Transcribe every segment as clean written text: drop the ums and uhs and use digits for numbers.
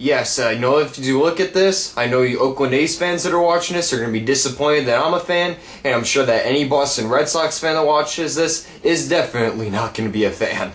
Yes, I know if you look at this, I know you Oakland A's fans that are watching this are going to be disappointed that I'm a fan, and I'm sure that any Boston Red Sox fan that watches this is definitely not going to be a fan.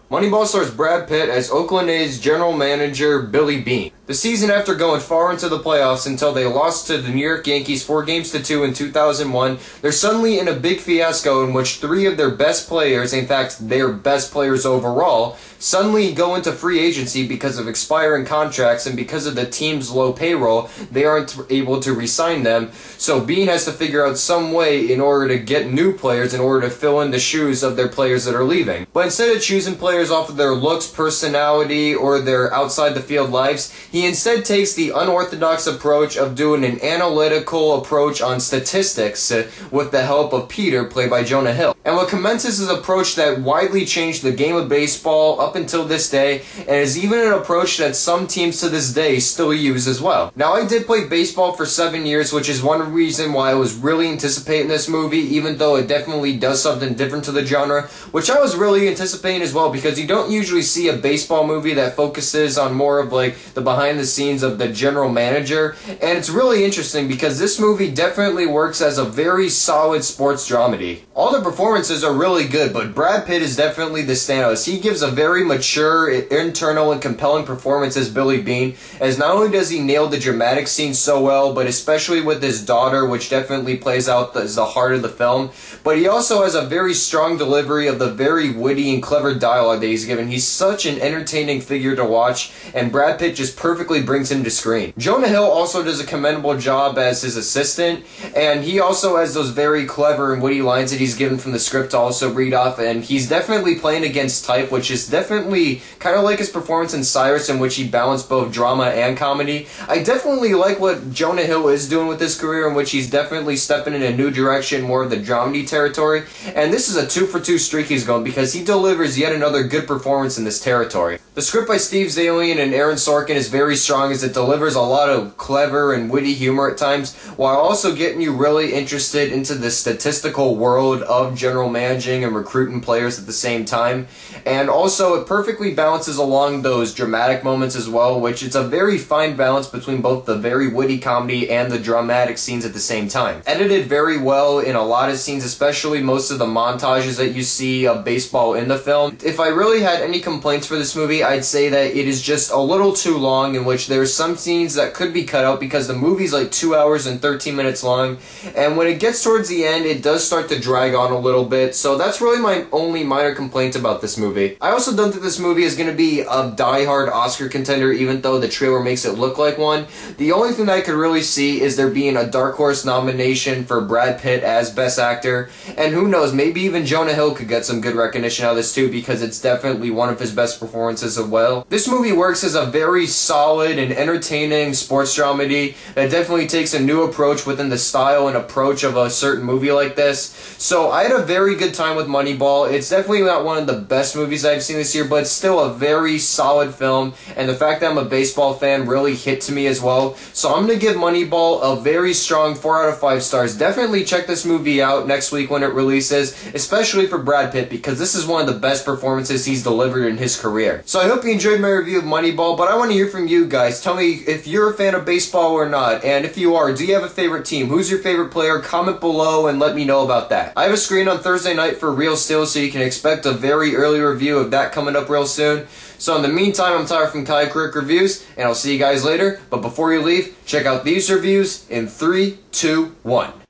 Moneyball stars Brad Pitt as Oakland A's general manager Billy Beane. The season after going far into the playoffs until they lost to the New York Yankees 4-2 in 2001, they're suddenly in a big fiasco in which 3 of their best players, in fact their best players overall, suddenly go into free agency because of expiring contracts, and because of the team's low payroll, they aren't able to re-sign them. So Beane has to figure out some way in order to get new players in order to fill in the shoes of their players that are leaving. But instead of choosing players off of their looks, personality, or their outside the field lives, he instead takes the unorthodox approach of doing an analytical approach on statistics with the help of Peter, played by Jonah Hill. And what commences his approach that widely changed the game of baseball up until this day, and is even an approach that some teams to this day still use as well. Now, I did play baseball for 7 years, which is one reason why I was really anticipating this movie, even though it definitely does something different to the genre, which I was really anticipating as well, because you don't usually see a baseball movie that focuses on more of like the behind the scenes of the general manager, and it's really interesting because this movie definitely works as a very solid sports dramedy. All the performances are really good, but Brad Pitt is definitely the standout, as he gives a very mature, internal, and compelling performance as Billy Beane, as not only does he nail the dramatic scenes so well, but especially with his daughter, which definitely plays out as the heart of the film, but he also has a very strong delivery of the very witty and clever dialogue that he's given. He's such an entertaining figure to watch, and Brad Pitt just perfectly brings him to screen. Jonah Hill also does a commendable job as his assistant, and he also has those very clever and witty lines that he's given from the script to also read off, and he's definitely playing against type, which is definitely kind of like his performance in Cyrus, in which he balanced both drama and comedy. I definitely like what Jonah Hill is doing with his career, in which he's definitely stepping in a new direction, more of the dramedy territory, and this is a 2-for-2 streak he's going, because he delivers yet another good performance in this territory. The script by Steve Zaillian and Aaron Sorkin is very strong, as it delivers a lot of clever and witty humor at times, while also getting you really interested into the statistical world of general managing and recruiting players at the same time. And also it perfectly balances along those dramatic moments as well, which it's a very fine balance between both the very witty comedy and the dramatic scenes at the same time. Edited very well in a lot of scenes, especially most of the montages that you see of baseball in the film. If I really had any complaints for this movie, I'd say that it is just a little too long, in which there's some scenes that could be cut out because the movie's like 2 hours and 13 minutes long, and when it gets towards the end, it does start to drag on a little bit, so that's really my only minor complaint about this movie. I also don't think this movie is going to be a die-hard Oscar contender, even though the trailer makes it look like one. The only thing that I could really see is there being a Dark Horse nomination for Brad Pitt as Best Actor, and who knows, maybe even Jonah Hill could get some good recognition out of this too, because it's definitely one of his best performances as well. This movie works as a very solid and entertaining sports dramedy that definitely takes a new approach within the style and approach of a certain movie like this. So I had a very good time with Moneyball. It's definitely not one of the best movies I've seen this year, but it's still a very solid film, and the fact that I'm a baseball fan really hit to me as well. So I'm going to give Moneyball a very strong 4 out of 5 stars. Definitely check this movie out next week when it releases, especially for Brad Pitt, because this is one of the best performances he's delivered in his career. So I hope you enjoyed my review of Moneyball, but I want to hear from you guys. Tell me if you're a fan of baseball or not, and if you are, do you have a favorite team? Who's your favorite player? Comment below and let me know about that. I have a screen on Thursday night for Real Steel, so you can expect a very early review of that coming up real soon. So in the meantime, I'm Tyler from Kai Crick Reviews, and I'll see you guys later. But before you leave, check out these reviews in 3, 2, 1.